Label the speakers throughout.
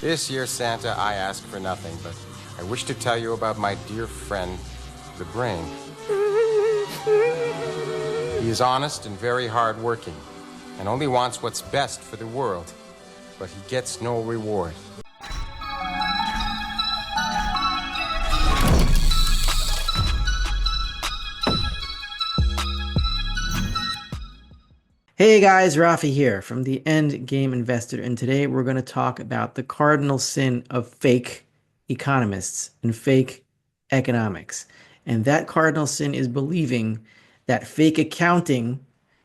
Speaker 1: This year, Santa, I ask for nothing, but I wish to tell you about my dear friend, the brain. He is honest and very hardworking, and only wants what's best for the world, but he gets no reward.
Speaker 2: Hey guys, Rafi here from the End Game Investor, and today we're going to talk about the cardinal sin of fake economists and fake economics. And that cardinal sin is believing that fake accounting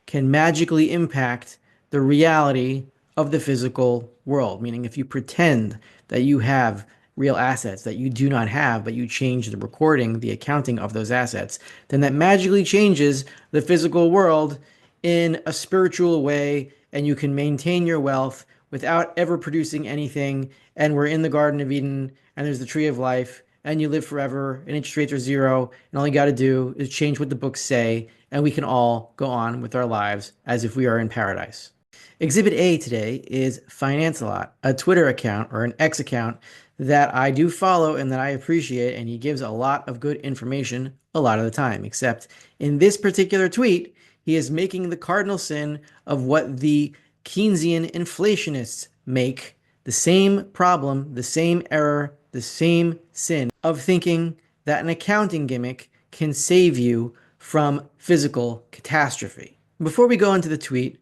Speaker 2: can magically impact the reality of the physical world. Meaning, if you pretend that you have real assets that you do not have, but you change the recording, the accounting of those assets, then that magically changes the physical world in a spiritual way, and you can maintain your wealth without ever producing anything. And we're in the Garden of Eden, and there's the tree of life, and you live forever, and interest rates are zero, and all you got to do is change what the books say, and we can all go on with our lives as if we are in paradise. Exhibit A today is Financelot, a Twitter account or an X account that I do follow and that I appreciate, and he gives a lot of good information a lot of the time, except in this particular tweet, he is making the cardinal sin of what the Keynesian inflationists make, the same problem, the same error, the same sin of thinking that an accounting gimmick can save you from physical catastrophe. Before we go into the tweet,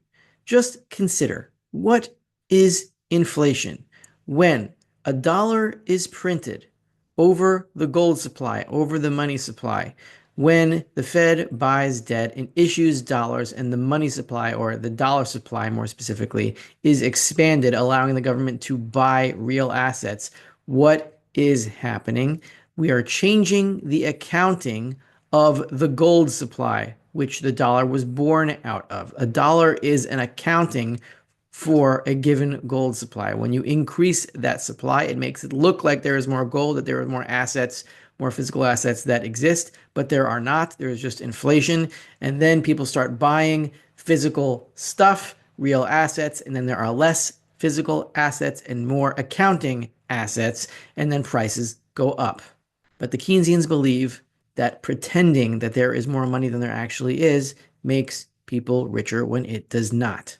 Speaker 2: just consider, what is inflation? When a dollar is printed over the gold supply, over the money supply, when the Fed buys debt and issues dollars and the money supply, or the dollar supply more specifically, is expanded, allowing the government to buy real assets, what is happening? We are changing the accounting of the gold supply, which the dollar was born out of. A dollar is an accounting for a given gold supply. When you increase that supply, it makes it look like there is more gold, that there are more assets, more physical assets that exist, but there are not. There is just inflation. And then people start buying physical stuff, real assets, and then there are less physical assets and more accounting assets, and then prices go up. But the Keynesians believe that pretending that there is more money than there actually is makes people richer when it does not.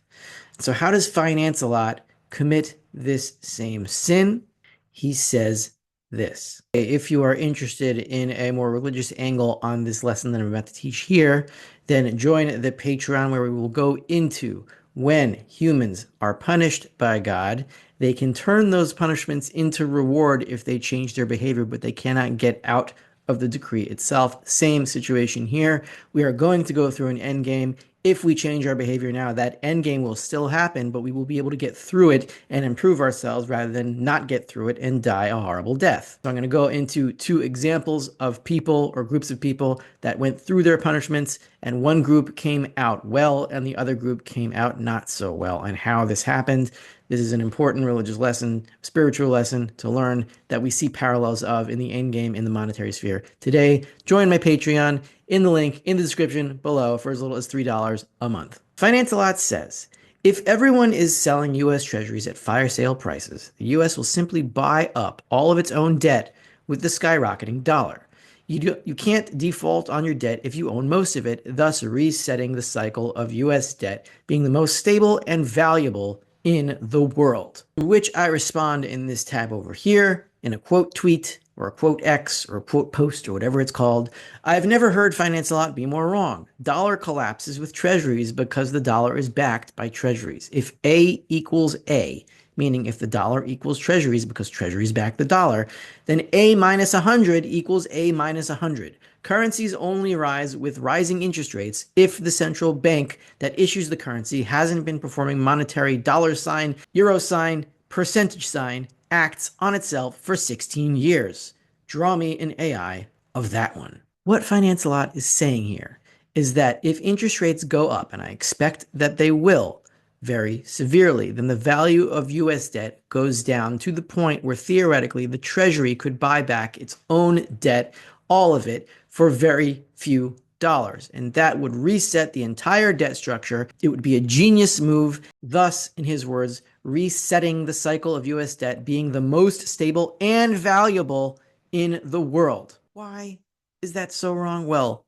Speaker 2: So how does Financelot commit this same sin? He says this. If you are interested in a more religious angle on this lesson that I'm about to teach here, then join the Patreon, where we will go into when humans are punished by God, they can turn those punishments into reward if they change their behavior, but they cannot get out of the decree itself. Same situation here. We are going to go through an end game. If we change our behavior now, that end game will still happen, but we will be able to get through it and improve ourselves rather than not get through it and die a horrible death. So I'm going to go into two examples of people or groups of people that went through their punishments, and one group came out well and the other group came out not so well, and how this happened. This is an important religious lesson, spiritual lesson to learn that we see parallels of in the end game in the monetary sphere. Today, join my Patreon in the link in the description below for as little as $3 a month. Financelot says, if everyone is selling U.S. treasuries at fire sale prices, the U.S. will simply buy up all of its own debt with the skyrocketing dollar. You can't default on your debt if you own most of it, thus resetting the cycle of U.S. debt being the most stable and valuable in the world. To which I respond in this tab over here, in a quote tweet, or a quote X, or a quote post, or whatever it's called. I've never heard Financelot be more wrong. Dollar collapses with treasuries because the dollar is backed by treasuries. If A equals A, meaning if the dollar equals treasuries because treasuries back the dollar, then A minus 100 equals A minus 100. Currencies only rise with rising interest rates if the central bank that issues the currency hasn't been performing monetary dollar sign, euro sign, percentage sign acts on itself for 16 years. Draw me an AI of that one. What Financelot is saying here is that if interest rates go up, and I expect that they will very severely, then the value of US debt goes down to the point where theoretically the Treasury could buy back its own debt, all of it, for very few dollars. And that would reset the entire debt structure. It would be a genius move, thus, in his words, resetting the cycle of US debt being the most stable and valuable in the world. Why is that so wrong? Well,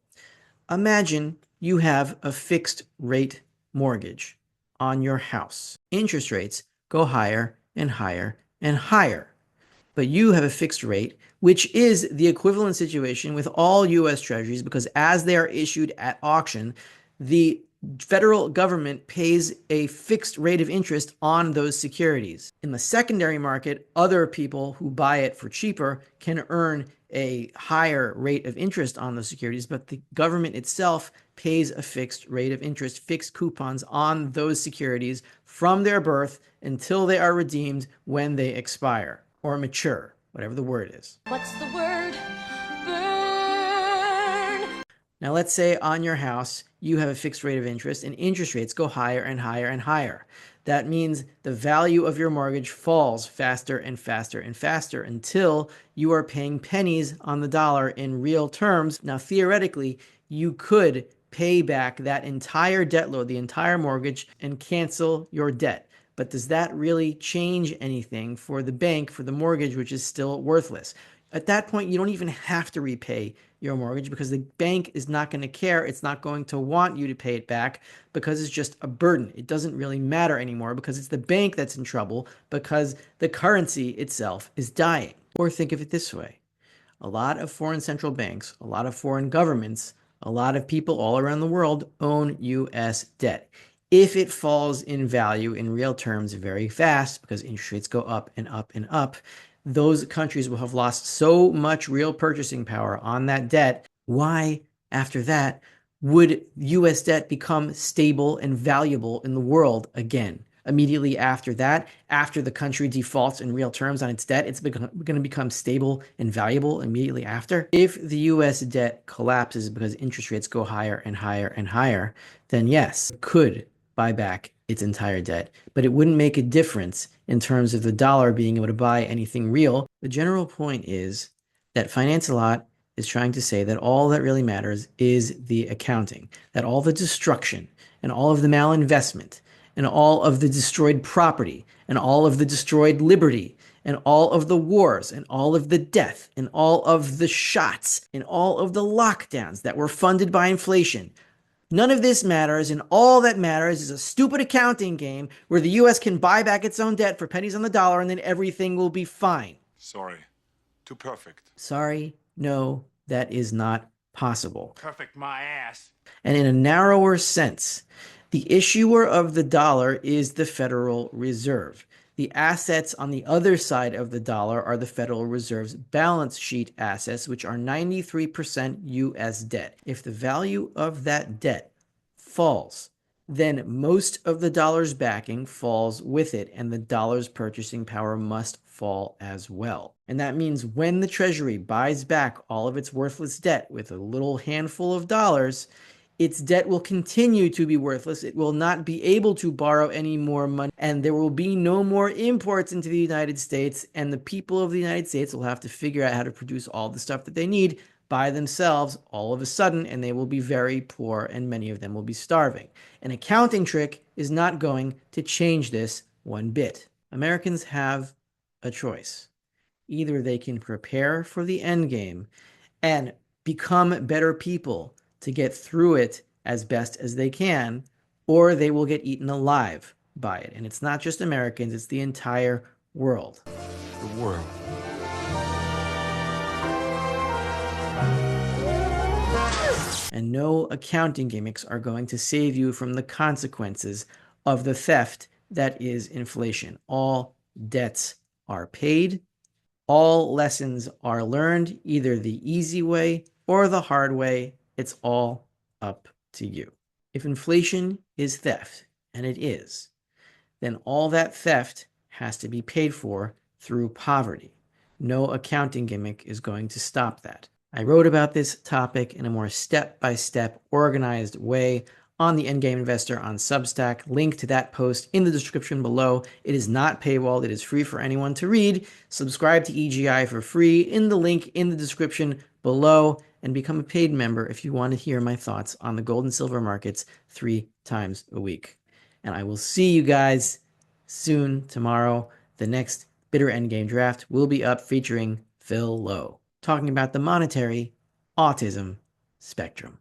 Speaker 2: imagine you have a fixed rate mortgage on your house. Interest rates go higher and higher and higher. But you have a fixed rate, which is the equivalent situation with all US Treasuries, because as they are issued at auction, the federal government pays a fixed rate of interest on those securities. In the secondary market, other people who buy it for cheaper can earn a higher rate of interest on those securities, but the government itself pays a fixed rate of interest, fixed coupons on those securities from their birth until they are redeemed when they expire or mature, whatever the word is.
Speaker 3: What's the word? Burn.
Speaker 2: Now, let's say on your house, you have a fixed rate of interest and interest rates go higher and higher and higher. That means the value of your mortgage falls faster and faster and faster until you are paying pennies on the dollar in real terms. Now, theoretically, you could pay back that entire debt load, the entire mortgage, and cancel your debt. But does that really change anything for the bank, for the mortgage, which is still worthless? At that point, you don't even have to repay your mortgage because the bank is not going to care. It's not going to want you to pay it back because it's just a burden. It doesn't really matter anymore because it's the bank that's in trouble because the currency itself is dying. Or think of it this way. A lot of foreign central banks, a lot of foreign governments, a lot of people all around the world own US debt. If it falls in value in real terms very fast, because interest rates go up and up and up, those countries will have lost so much real purchasing power on that debt. Why, after that, would US debt become stable and valuable in the world again? Immediately after that, after the country defaults in real terms on its debt, it's going to become stable and valuable immediately after. If the US debt collapses because interest rates go higher and higher and higher, then yes, it could buy back its entire debt, but it wouldn't make a difference in terms of the dollar being able to buy anything real. The general point is that Financelot is trying to say that all that really matters is the accounting, that all the destruction and all of the malinvestment and all of the destroyed property and all of the destroyed liberty and all of the wars and all of the death and all of the shots and all of the lockdowns that were funded by inflation. None of this matters, and all that matters is a stupid accounting game where the US can buy back its own debt for pennies on the dollar and then everything will be fine.
Speaker 4: Sorry. Too perfect.
Speaker 2: Sorry, no, that is not possible.
Speaker 4: Perfect my ass.
Speaker 2: And in a narrower sense, the issuer of the dollar is the Federal Reserve. The assets on the other side of the dollar are the Federal Reserve's balance sheet assets, which are 93% US debt. If the value of that debt falls, then most of the dollar's backing falls with it, and the dollar's purchasing power must fall as well. And that means when the Treasury buys back all of its worthless debt with a little handful of dollars, its debt will continue to be worthless. It will not be able to borrow any more money, and there will be no more imports into the United States, and the people of the United States will have to figure out how to produce all the stuff that they need by themselves all of a sudden, and they will be very poor, and many of them will be starving. An accounting trick is not going to change this one bit. Americans have a choice. Either they can prepare for the end game and become better people to get through it as best as they can, or they will get eaten alive by it. And it's not just Americans, it's the entire world.
Speaker 1: The world.
Speaker 2: And no accounting gimmicks are going to save you from the consequences of the theft that is inflation. All debts are paid. All lessons are learned, either the easy way or the hard way. It's all up to you. If inflation is theft, and it is, then all that theft has to be paid for through poverty. No accounting gimmick is going to stop that. I wrote about this topic in a more step-by-step organized way on the Endgame Investor on Substack. Link to that post in the description below. It is not paywalled. It is free for anyone to read. Subscribe to EGI for free in the link in the description below, and become a paid member if you want to hear my thoughts on the gold and silver markets 3 times a week. And I will see you guys soon tomorrow. The next Bitter Endgame draft will be up featuring Phil Lowe, talking about the monetary autism spectrum.